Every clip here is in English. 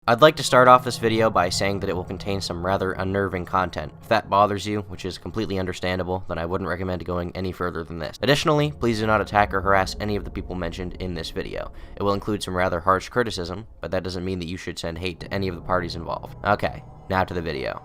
I'd like to start off this video by saying that it will contain some rather unnerving content. If that bothers you, which is completely understandable, then I wouldn't recommend going any further than this. Additionally, please do not attack or harass any of the people mentioned in this video. It will include some rather harsh criticism, but that doesn't mean that you should send hate to any of the parties involved. Okay, now to the video.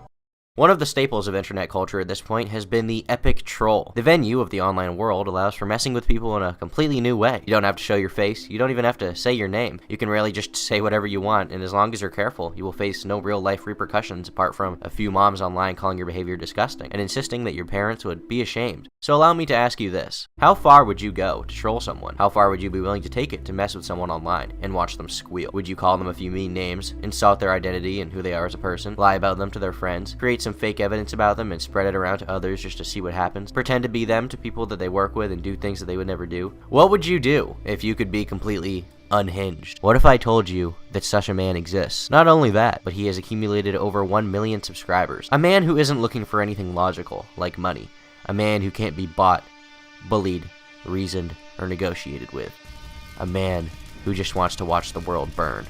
One of the staples of internet culture at this point has been the epic troll. The venue of the online world allows for messing with people in a completely new way. You don't have to show your face, you don't even have to say your name. You can really just say whatever you want, and as long as you're careful, you will face no real life repercussions apart from a few moms online calling your behavior disgusting and insisting that your parents would be ashamed. So allow me to ask you this. How far would you go to troll someone? How far would you be willing to take it to mess with someone online and watch them squeal? Would you call them a few mean names, insult their identity and who they are as a person, lie about them to their friends, create some fake evidence about them and spread it around to others just to see what happens, pretend to be them to people that they work with and do things that they would never do? What would you do if you could be completely unhinged? What if I told you that such a man exists? Not only that, but he has accumulated over 1 million subscribers. A man who isn't looking for anything logical, like money. A man who can't be bought, bullied, reasoned, or negotiated with. A man who just wants to watch the world burn.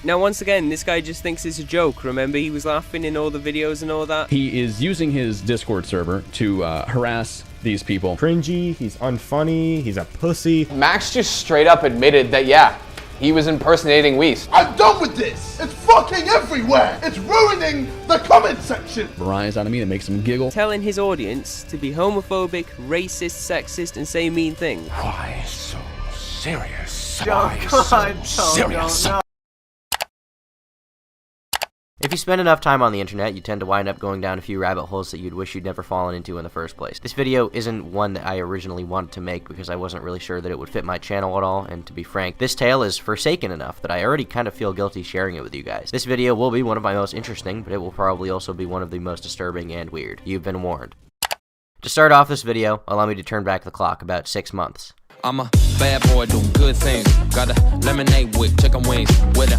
Now, once again, this guy just thinks it's a joke. Remember, he was laughing in all the videos and all that? He is using his Discord server to harass these people. Cringy, he's unfunny, he's a pussy. Max just straight up admitted that, yeah, he was impersonating Whis. I'm done with this! It's fucking everywhere! It's ruining the comment section! Rise out of me that makes him giggle. Telling his audience to be homophobic, racist, sexist, and say mean things. Why so serious? Don't. If you spend enough time on the internet, you tend to wind up going down a few rabbit holes that you'd wish you'd never fallen into in the first place. This video isn't one that I originally wanted to make because I wasn't really sure that it would fit my channel at all, and to be frank, this tale is forsaken enough that I already kind of feel guilty sharing it with you guys. This video will be one of my most interesting, but it will probably also be one of the most disturbing and weird. You've been warned. To start off this video, allow me to turn back the clock about 6 months. I'm a bad boy doing good things. Got a lemonade with chicken wings.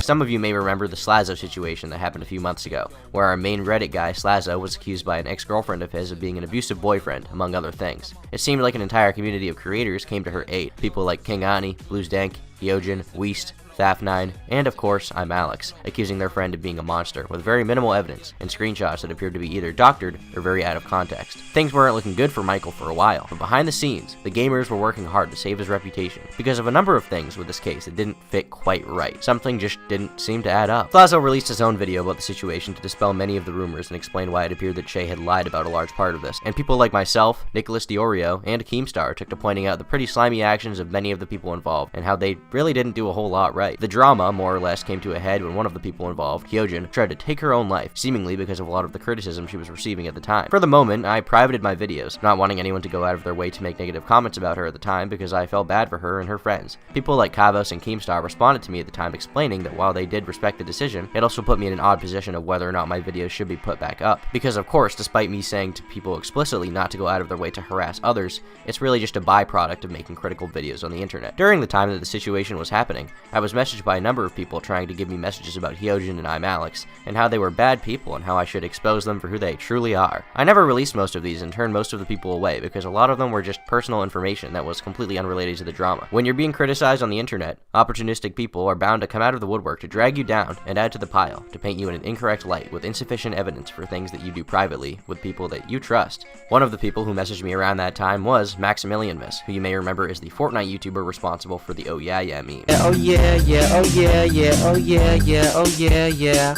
Some of you may remember the Slazo situation that happened a few months ago, where our main Reddit guy, Slazo, was accused by an ex-girlfriend of his of being an abusive boyfriend, among other things. It seemed like an entire community of creators came to her aid. People like King Ani, Bluesdank, Hyojin, Weast, Thaf9, and of course, I'm Alex, accusing their friend of being a monster, with very minimal evidence, and screenshots that appeared to be either doctored or very out of context. Things weren't looking good for Michael for a while, but behind the scenes, the gamers were working hard to save his reputation, because of a number of things with this case that didn't fit quite right. Something just didn't seem to add up. Slazo released his own video about the situation to dispel many of the rumors and explain why it appeared that Shay had lied about a large part of this, and people like myself, Nicholas Diorio, and Keemstar took to pointing out the pretty slimy actions of many of the people involved, and how they really didn't do a whole lot right. The drama, more or less, came to a head when one of the people involved, Hyojin, tried to take her own life, seemingly because of a lot of the criticism she was receiving at the time. For the moment, I privated my videos, not wanting anyone to go out of their way to make negative comments about her at the time because I felt bad for her and her friends. People like Kavos and Keemstar responded to me at the time explaining that while they did respect the decision, it also put me in an odd position of whether or not my videos should be put back up. Because of course, despite me saying to people explicitly not to go out of their way to harass others, it's really just a byproduct of making critical videos on the internet. During the time that the situation was happening, I was messaged by a number of people trying to give me messages about Hyojin and I'm Alex, and how they were bad people and how I should expose them for who they truly are. I never released most of these and turned most of the people away because a lot of them were just personal information that was completely unrelated to the drama. When you're being criticized on the internet, opportunistic people are bound to come out of the woodwork to drag you down and add to the pile, to paint you in an incorrect light with insufficient evidence for things that you do privately with people that you trust. One of the people who messaged me around that time was MaximilianMus, who you may remember is the Fortnite YouTuber responsible for the oh yeah yeah meme. Oh yeah yeah, oh yeah yeah, oh yeah yeah, oh yeah yeah.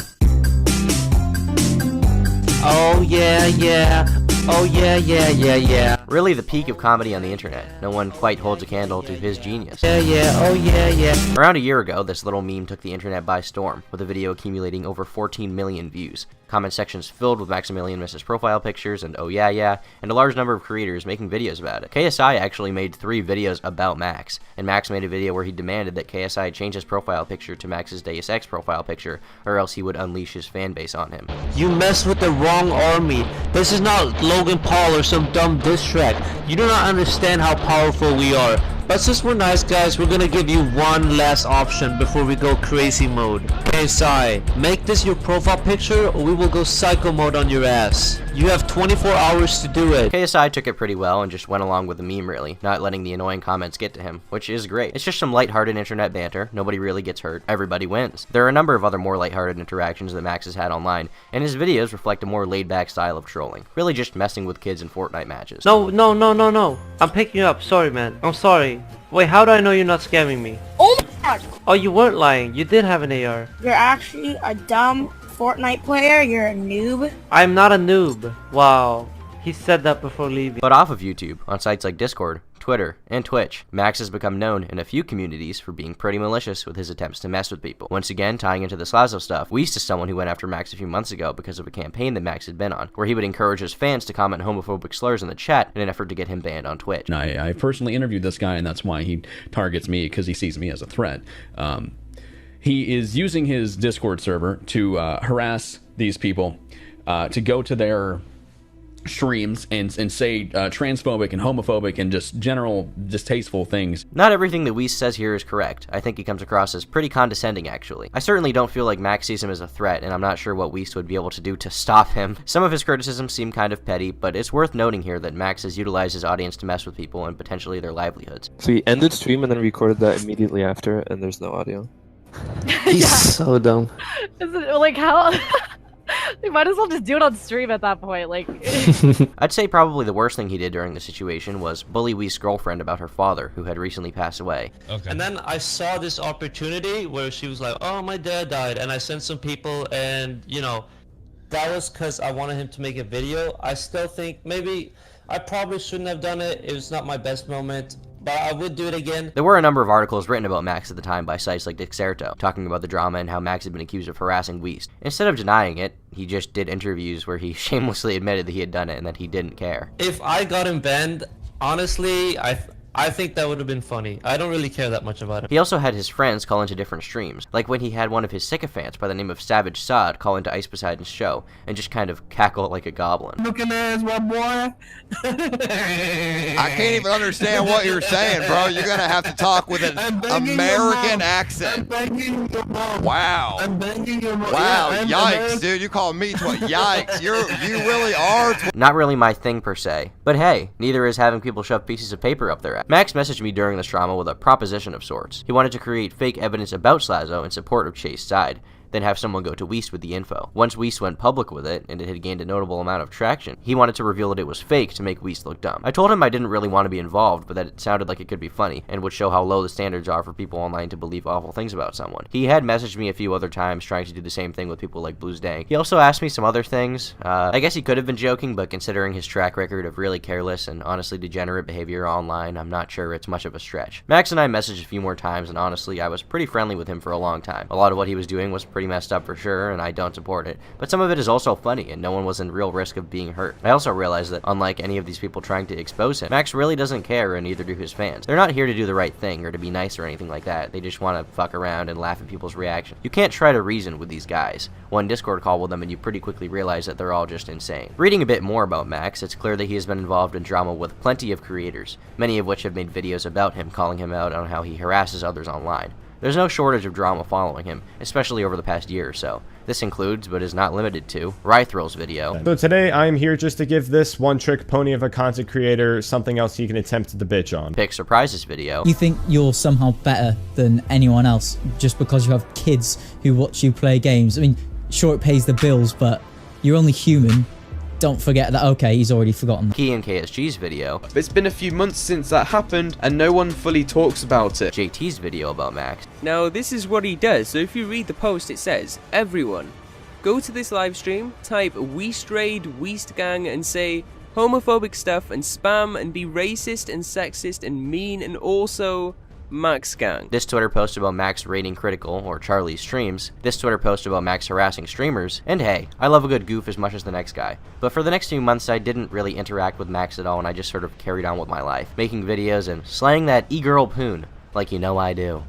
Oh yeah yeah, oh yeah yeah yeah yeah. Really the peak of comedy on the internet. No one quite holds a candle to his genius. Yeah yeah, oh yeah yeah. Around a year ago, this little meme took the internet by storm, with a video accumulating over 14 million views. Comment sections filled with MaximilianMus's profile pictures and oh yeah yeah, and a large number of creators making videos about it. KSI actually made 3 videos about Max, and Max made a video where he demanded that KSI change his profile picture to Max's Deus Ex profile picture, or else he would unleash his fanbase on him. You mess with the wrong army. This is not Logan Paul or some dumb diss track. You do not understand how powerful we are. But since we're nice guys, we're gonna give you one last option before we go crazy mode. KSI, make this your profile picture or we will go psycho mode on your ass. You have 24 hours to do it. KSI took it pretty well and just went along with the meme really, not letting the annoying comments get to him, which is great. It's just some lighthearted internet banter, nobody really gets hurt, everybody wins. There are a number of other more lighthearted interactions that Max has had online, and his videos reflect a more laid-back style of trolling, really just messing with kids in Fortnite matches. No. I'm picking you up. Sorry, man. I'm sorry. Wait, how do I know you're not scamming me? Oh my god! Oh, you weren't lying. You did have an AR. You're actually a dumb Fortnite player. You're a noob. I'm not a noob. Wow. He said that before leaving. But off of YouTube, on sites like Discord, Twitter, and Twitch, Max has become known in a few communities for being pretty malicious with his attempts to mess with people. Once again, tying into the Slazo stuff, Weast is someone who went after Max a few months ago because of a campaign that Max had been on, where he would encourage his fans to comment homophobic slurs in the chat in an effort to get him banned on Twitch. I personally interviewed this guy, and that's why he targets me, because he sees me as a threat. He is using his Discord server to harass these people, to go to their streams and say transphobic and homophobic and just general distasteful things. Not everything that Weast says here is correct. I think he comes across as pretty condescending, actually. I certainly don't feel like Max sees him as a threat, and I'm not sure what Weast would be able to do to stop him. Some of his criticisms seem kind of petty, but it's worth noting here that Max has utilized his audience to mess with people and potentially their livelihoods. So he ended stream and then recorded that immediately after, and there's no audio. He's so dumb. Is it, like, how? They might as well just do it on stream at that point, like... I'd say probably the worst thing he did during the situation was bully Weast's girlfriend about her father, who had recently passed away. Okay. And then I saw this opportunity where she was like, oh, my dad died, and I sent some people, and, you know, that was because I wanted him to make a video. I still think maybe I probably shouldn't have done it. It was not my best moment, but I would do it again. There were a number of articles written about Max at the time by sites like Dixerto, talking about the drama and how Max had been accused of harassing Weast. Instead of denying it, he just did interviews where he shamelessly admitted that he had done it and that he didn't care. If I got him banned, honestly, I think that would have been funny. I don't really care that much about it. He also had his friends call into different streams, like when he had one of his sycophants by the name of Savage Sod call into Ice Poseidon's show and just kind of cackle like a goblin. Looking ass, my boy. I can't even understand what you're saying, bro. You're gonna have to talk with an American accent. Wow. Wow, yikes, dude. You call me yikes. You really are. Not really my thing per se, but hey, neither is having people shove pieces of paper up their ass. Max messaged me during this drama with a proposition of sorts. He wanted to create fake evidence about Slazo in support of Chase's side, then have someone go to Weast with the info. Once Weast went public with it, and it had gained a notable amount of traction, he wanted to reveal that it was fake to make Weast look dumb. I told him I didn't really want to be involved, but that it sounded like it could be funny, and would show how low the standards are for people online to believe awful things about someone. He had messaged me a few other times trying to do the same thing with people like Blues Dank. He also asked me some other things. I guess he could have been joking, but considering his track record of really careless and honestly degenerate behavior online, I'm not sure it's much of a stretch. Max and I messaged a few more times, and honestly, I was pretty friendly with him for a long time. A lot of what he was doing was pretty messed up for sure, and I don't support it, but some of it is also funny, and no one was in real risk of being hurt. I also realized that, unlike any of these people trying to expose him, Max really doesn't care, and neither do his fans. They're not here to do the right thing, or to be nice or anything like that. They just want to fuck around and laugh at people's reactions. You can't try to reason with these guys. One Discord call with them, and you pretty quickly realize that they're all just insane. Reading a bit more about Max, it's clear that he has been involved in drama with plenty of creators, many of which have made videos about him, calling him out on how he harasses others online. There's no shortage of drama following him, especially over the past year or so. This includes, but is not limited to, Rythrill's video. So today I'm here just to give this one-trick pony of a content creator something else he can attempt to bitch on. Pick Surprises video. You think you're somehow better than anyone else just because you have kids who watch you play games. I mean, sure it pays the bills, but you're only human. Don't forget that, okay, he's already forgotten. Key and KSG's video. It's been a few months since that happened, and no one fully talks about it. JT's video about Max. Now, this is what he does. So if you read the post, it says, everyone, go to this live stream, type Weast Raid, Weast Gang, and say homophobic stuff, and spam, and be racist, and sexist, and mean, and also Max Gang. This Twitter post about Max rating Critical, or Charlie's streams. This Twitter post about Max harassing streamers. And hey, I love a good goof as much as the next guy. But for the next few months, I didn't really interact with Max at all, and I just sort of carried on with my life, making videos and slaying that e-girl poon, like you know I do.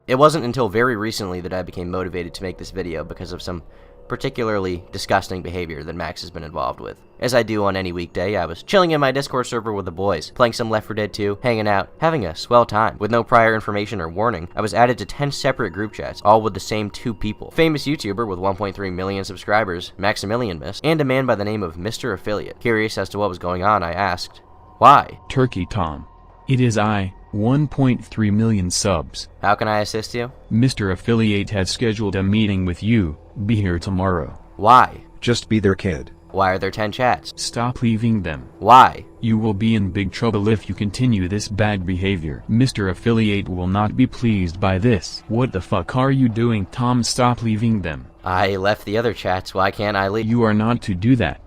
It wasn't until very recently that I became motivated to make this video because of some particularly disgusting behavior that Max has been involved with. As I do on any weekday, I was chilling in my Discord server with the boys, playing some Left 4 Dead 2, hanging out, having a swell time. With no prior information or warning, I was added to 10 separate group chats, all with the same 2 people. Famous YouTuber with 1.3 million subscribers, MaximilianMus, and a man by the name of Mr. Affiliate. Curious as to what was going on, I asked, why? Turkey Tom. It is I, 1.3 million subs. How can I assist you? Mr. Affiliate has scheduled a meeting with you. Be here tomorrow. Why? Just be their kid. Why are there 10 chats? Stop leaving them. Why? You will be in big trouble if you continue this bad behavior. Mr. Affiliate will not be pleased by this. What the fuck are you doing, Tom? Stop leaving them. I left the other chats, why can't I leave? You are not to do that.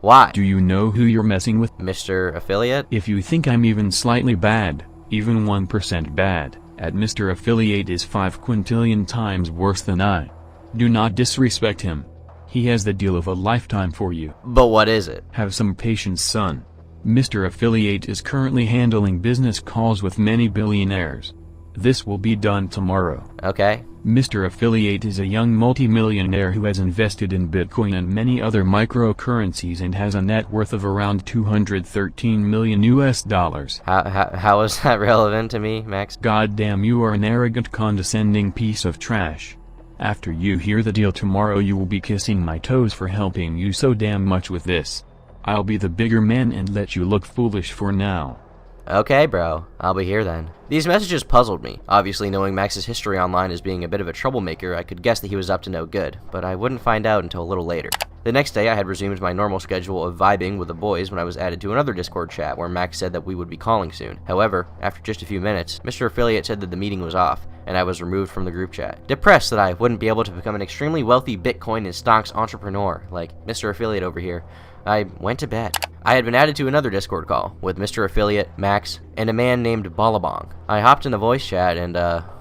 Why? Do you know who you're messing with? Mr. Affiliate? If you think I'm even slightly bad, even 1% bad, at Mr. Affiliate is 5 quintillion times worse than I. Do not disrespect him. He has the deal of a lifetime for you. But what is it? Have some patience, son. Mr. Affiliate is currently handling business calls with many billionaires. This will be done tomorrow. Okay. Mr. Affiliate is a young multimillionaire who has invested in Bitcoin and many other microcurrencies and has a net worth of around 213 million US dollars. How is that relevant to me, Max? Goddamn, you are an arrogant, condescending piece of trash. After you hear the deal tomorrow, you will be kissing my toes for helping you so damn much with this. I'll be the bigger man and let you look foolish for now. Okay, bro. I'll be here then. These messages puzzled me. Obviously, knowing Max's history online as being a bit of a troublemaker, I could guess that he was up to no good, but I wouldn't find out until a little later. The next day, I had resumed my normal schedule of vibing with the boys when I was added to another Discord chat where Max said that we would be calling soon. However, after just a few minutes, Mr. Affiliate said that the meeting was off, and I was removed from the group chat. Depressed that I wouldn't be able to become an extremely wealthy Bitcoin and stocks entrepreneur like Mr. Affiliate over here, I went to bed. I had been added to another Discord call with Mr. Affiliate, Max, and a man named Ballabong. I hopped in the voice chat and,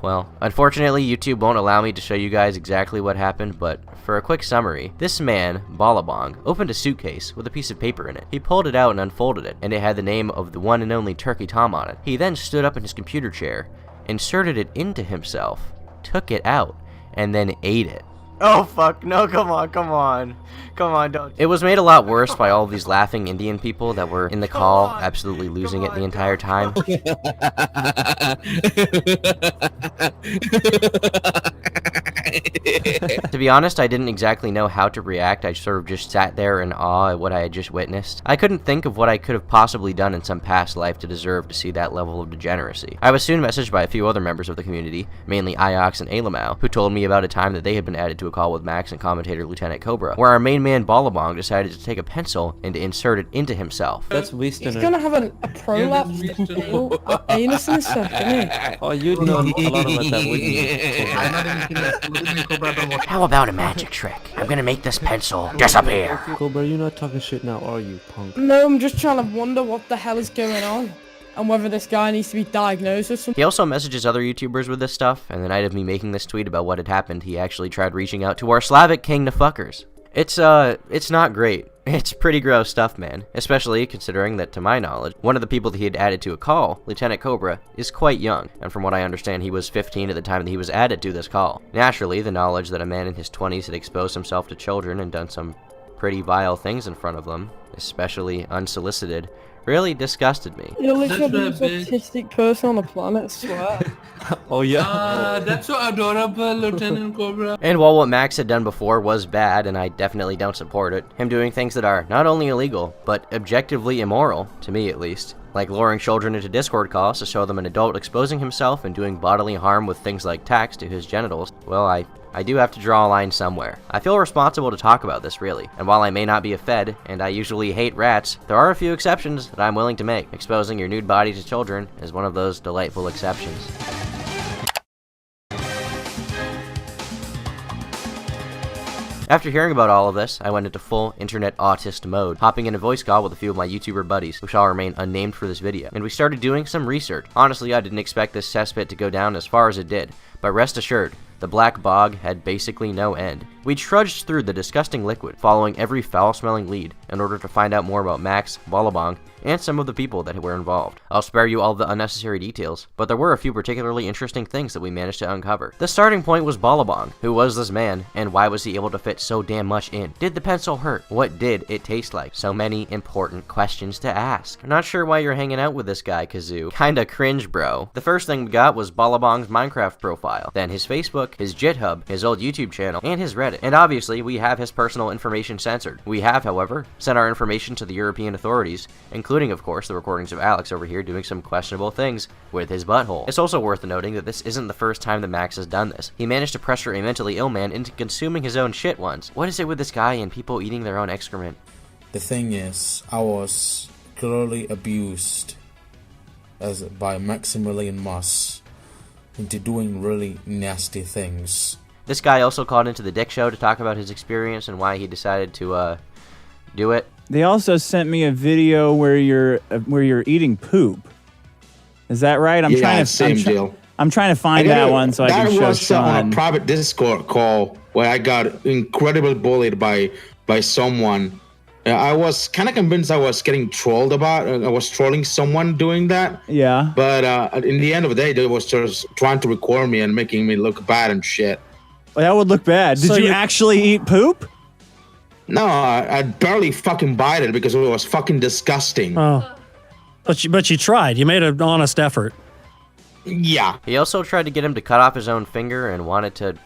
well, unfortunately YouTube won't allow me to show you guys exactly what happened, but for a quick summary, this man, Ballabong, opened a suitcase with a piece of paper in it. He pulled it out and unfolded it, and it had the name of the one and only Turkey Tom on it. He then stood up in his computer chair, inserted it into himself, took it out, and then ate it. Oh fuck, no, come on, don't. It was made a lot worse by all of these laughing Indian people that were in the call, absolutely losing it the entire time. To be honest, I didn't exactly know how to react. I sort of just sat there in awe at what I had just witnessed. I couldn't think of what I could have possibly done in some past life to deserve to see that level of degeneracy. I was soon messaged by a few other members of the community, mainly Iox and Alamau, who told me about a time that they had been added to a call with Max and commentator Lieutenant Cobra, where our main man Ballabong decided to take a pencil and to insert it into himself. That's wasting. He's gonna have a prolapse anus in a second. Oh, you'd know a lot about that, wouldn't you? How about a magic trick? I'm gonna make this pencil disappear. Cobra, you're not talking shit now, are you, punk? No, I'm just trying to wonder what the hell is going on. And whether this guy needs to be diagnosed or something. He also messages other YouTubers with this stuff, and the night of me making this tweet about what had happened, he actually tried reaching out to our Slavic king, the fuckers. It's not great. It's pretty gross stuff, man. Especially considering that, to my knowledge, one of the people that he had added to a call, Lieutenant Cobra, is quite young, and from what I understand, he was 15 at the time that he was added to this call. Naturally, the knowledge that a man in his 20s had exposed himself to children and done some pretty vile things in front of them, especially unsolicited, really disgusted me. You're literally the most autistic person on the planet, I swear. Oh yeah. That's so adorable, Lieutenant Cobra. And while what Max had done before was bad, and I definitely don't support it, him doing things that are not only illegal, but objectively immoral, to me at least, like luring children into Discord calls to show them an adult exposing himself and doing bodily harm with things like tacks to his genitals, well, I do have to draw a line somewhere. I feel responsible to talk about this, really, and while I may not be a Fed, and I usually hate rats, there are a few exceptions that I'm willing to make. Exposing your nude body to children is one of those delightful exceptions. After hearing about all of this, I went into full internet autist mode, hopping in a voice call with a few of my YouTuber buddies, who shall remain unnamed for this video, and we started doing some research. Honestly, I didn't expect this cesspit to go down as far as it did, but rest assured, the black bog had basically no end. We trudged through the disgusting liquid, following every foul-smelling lead in order to find out more about Max, Ballabong, and some of the people that were involved. I'll spare you all the unnecessary details, but there were a few particularly interesting things that we managed to uncover. The starting point was Ballabong. Who was this man, and why was he able to fit so damn much in? Did the pencil hurt? What did it taste like? So many important questions to ask. I'm not sure why you're hanging out with this guy, Kazoo. Kinda cringe, bro. The first thing we got was Ballabong's Minecraft profile, then his Facebook, his GitHub, his old YouTube channel, and his Reddit. And obviously, we have his personal information censored. We have, however, sent our information to the European authorities, including, of course, the recordings of Alex over here doing some questionable things with his butthole. It's also worth noting that this isn't the first time that Max has done this. He managed to pressure a mentally ill man into consuming his own shit once. What is it with this guy and people eating their own excrement? The thing is, I was clearly abused by MaximilianMus into doing really nasty things. This guy also called into the Dick Show to talk about his experience and why he decided to do it. They also sent me a video where you're eating poop. Is that right? I'm trying to find that one so I can show Sean. That was on a private Discord call where I got incredibly bullied by someone. I was kind of convinced I was getting trolled about. I was trolling someone doing that. Yeah. But in the end of the day, they was just trying to record me and making me look bad and shit. Well, that would look bad. Did you actually eat poop? No, I barely fucking bite it because it was fucking disgusting. Oh. But you tried. You made an honest effort. Yeah. He also tried to get him to cut off his own finger and wanted to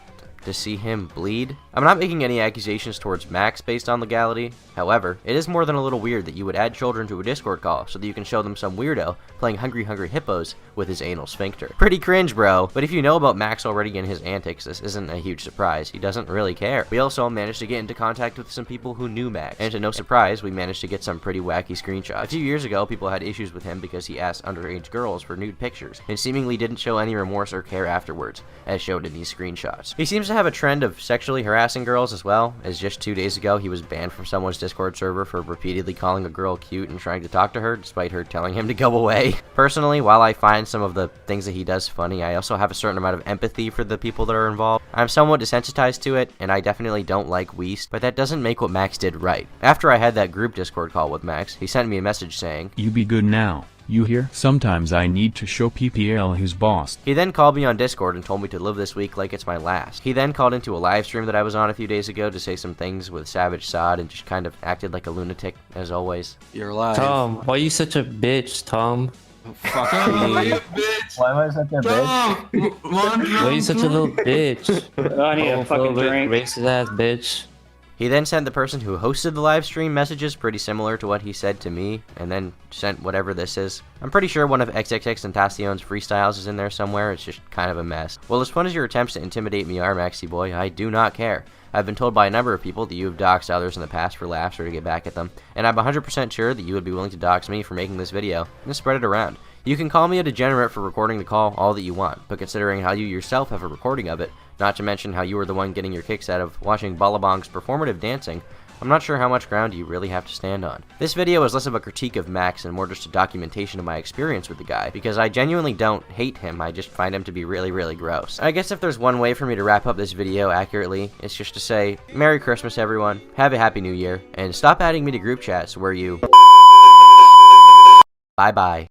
see him bleed. I'm not making any accusations towards Max based on legality. However, it is more than a little weird that you would add children to a Discord call so that you can show them some weirdo playing Hungry Hungry Hippos with his anal sphincter. Pretty cringe, bro. But if you know about Max already and his antics, this isn't a huge surprise. He doesn't really care. We also managed to get into contact with some people who knew Max, and to no surprise, we managed to get some pretty wacky screenshots. A few years ago, people had issues with him because he asked underage girls for nude pictures, and seemingly didn't show any remorse or care afterwards, as showed in these screenshots. He seems to have a trend of sexually harassing girls as well, as just 2 days ago, he was banned from someone's Discord server for repeatedly calling a girl cute and trying to talk to her, despite her telling him to go away. Personally, while I find some of the things that he does funny, I also have a certain amount of empathy for the people that are involved. I'm somewhat desensitized to it, and I definitely don't like Weast, but that doesn't make what Max did right. After I had that group Discord call with Max, he sent me a message saying, "You be good now. You hear? Sometimes I need to show PPL who's boss." He then called me on Discord and told me to live this week like it's my last. He then called into a live stream that I was on a few days ago to say some things with Savage Sod and just kind of acted like a lunatic, as always. You're alive. Tom, why are you such a bitch, Tom? Fuck me. Why am I such a bitch? Why are you such a little bitch? I need a fucking drink. Racist ass bitch. He then sent the person who hosted the live stream messages pretty similar to what he said to me, and then sent whatever this is. I'm pretty sure one of XXXTentacion's freestyles is in there somewhere. It's just kind of a mess. Well, as fun as your attempts to intimidate me are, Maxi Boy, I do not care. I've been told by a number of people that you have doxed others in the past for laughs or to get back at them, and I'm 100% sure that you would be willing to dox me for making this video, and spread it around. You can call me a degenerate for recording the call all that you want, but considering how you yourself have a recording of it, not to mention how you were the one getting your kicks out of watching Ballabong's performative dancing, I'm not sure how much ground you really have to stand on. This video is less of a critique of Max and more just a documentation of my experience with the guy, because I genuinely don't hate him, I just find him to be really, really gross. I guess if there's one way for me to wrap up this video accurately, it's just to say, Merry Christmas everyone, have a Happy New Year, and stop adding me to group chats where you... Bye-bye.